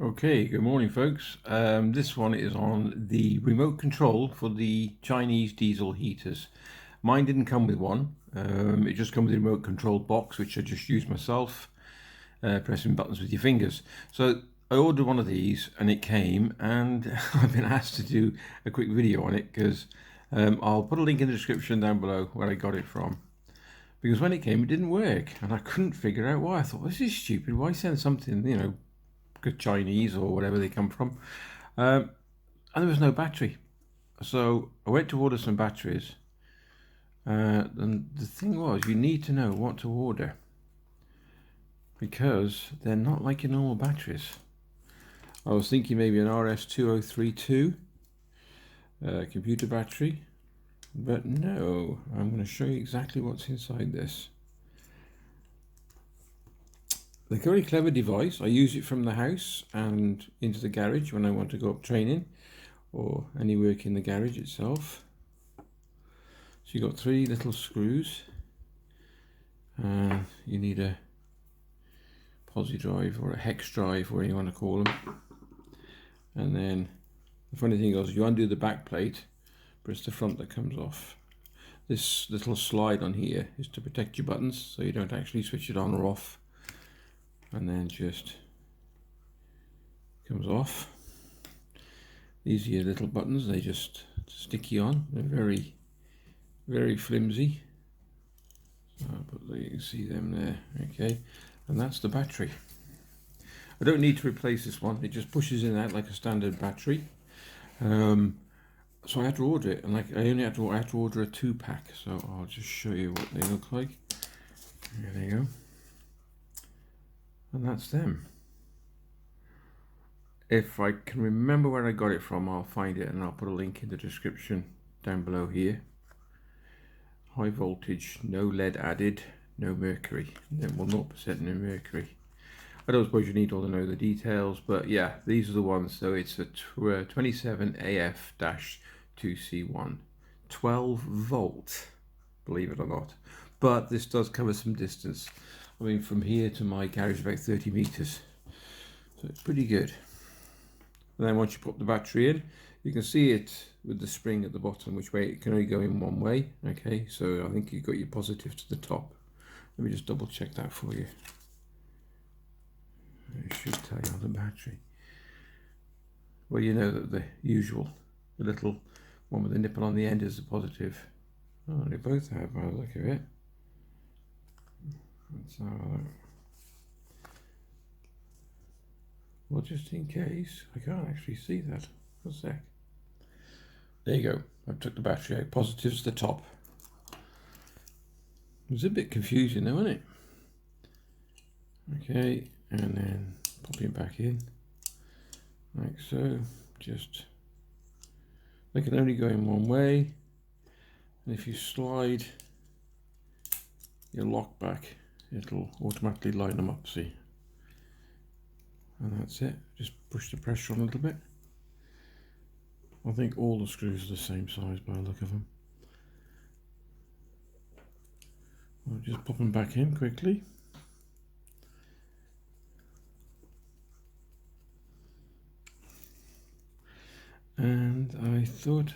Okay, good morning folks. This one is on the remote control for the Chinese diesel heaters. Mine didn't come with one. It just comes with a remote control box, which I just used myself, pressing buttons with your fingers. So I ordered one of these and it came, and I've been asked to do a quick video on it because I'll put a link in the description down below where I got it from. Because when it came, it didn't work and I couldn't figure out why. I thought, this is stupid. Why send something, Chinese or whatever they come from, and there was no battery. So I went to order some batteries, and the thing was, you need to know what to order because they're not like your normal batteries. I was thinking maybe an RS2032 computer battery, but no. I'm going to show you exactly what's inside this. They're a very clever device. I use it from the house and into the garage when I want to go up training or any work in the garage itself. So you've got three little screws. You need a posi drive or a hex drive, whatever you want to call them. And then the funny thing is, you undo the back plate, but it's the front that comes off. This little slide on here is to protect your buttons, so you don't actually switch it on or off. And then just comes off. These are your little buttons, they just sticky on. They're very, very flimsy. But you can see them there, okay. And that's the battery. I don't need to replace this one, it just pushes in and out like a standard battery. So I had to order it, and I had to order a 2-pack, so I'll just show you what they look like. There they go. And that's them. If I can remember where I got it from, I'll find it and I'll put a link in the description down below here. High voltage, no lead added, no mercury. Well, 0% no mercury. I don't suppose you need all to know the details, but yeah, these are the ones. So it's a 27AF-2C1, 12 volt, believe it or not. But this does cover some distance. I mean, from here to my garage about 30 meters, so it's pretty good. And then once you put the battery in, you can see it with the spring at the bottom, which way it can only go in one way. Okay, so I think you've got your positive to the top. Let me just double check that for you. It should tell you on the battery. Well, you know that the usual, the little one with the nipple on the end is the positive. Oh, they both have by the look of it. Let's have a look. Well, just in case, I can't actually see that. A sec. There you go. I've took the battery out. Positive's the top. It was a bit confusing though, wasn't it? Okay, and then popping it back in, like so. Just, they can only go in one way. And if you slide your lock back, it'll automatically line them up, see? And that's it. Just push the pressure on a little bit. I think all the screws are the same size by the look of them. I'll just pop them back in quickly. And I thought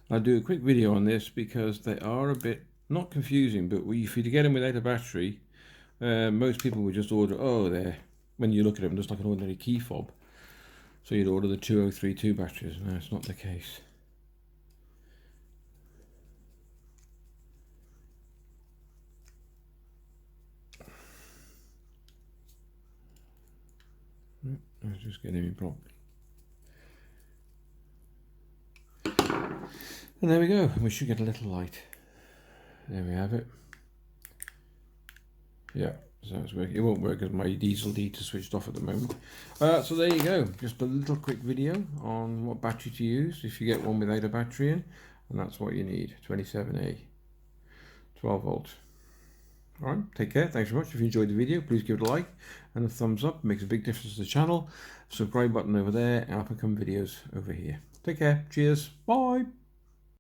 I'd do a quick video on this because they are a bit, not confusing, but if you get them without a battery, most people would just order, they're, when you look at them, just like an ordinary key fob. So you'd order the 2032 batteries. No, it's not the case. Let's just get him in properly. And there we go. We should get a little light. There we have it. Yeah, so it's working. It won't work because my diesel heater switched off at the moment. So there you go. Just a little quick video on what battery to use if you get one without a battery in. And that's what you need. 27A. 12 volts. Alright, take care. Thanks very much. If you enjoyed the video, please give it a like and a thumbs up. It makes a big difference to the channel. Subscribe button over there and up and come videos over here. Take care. Cheers. Bye.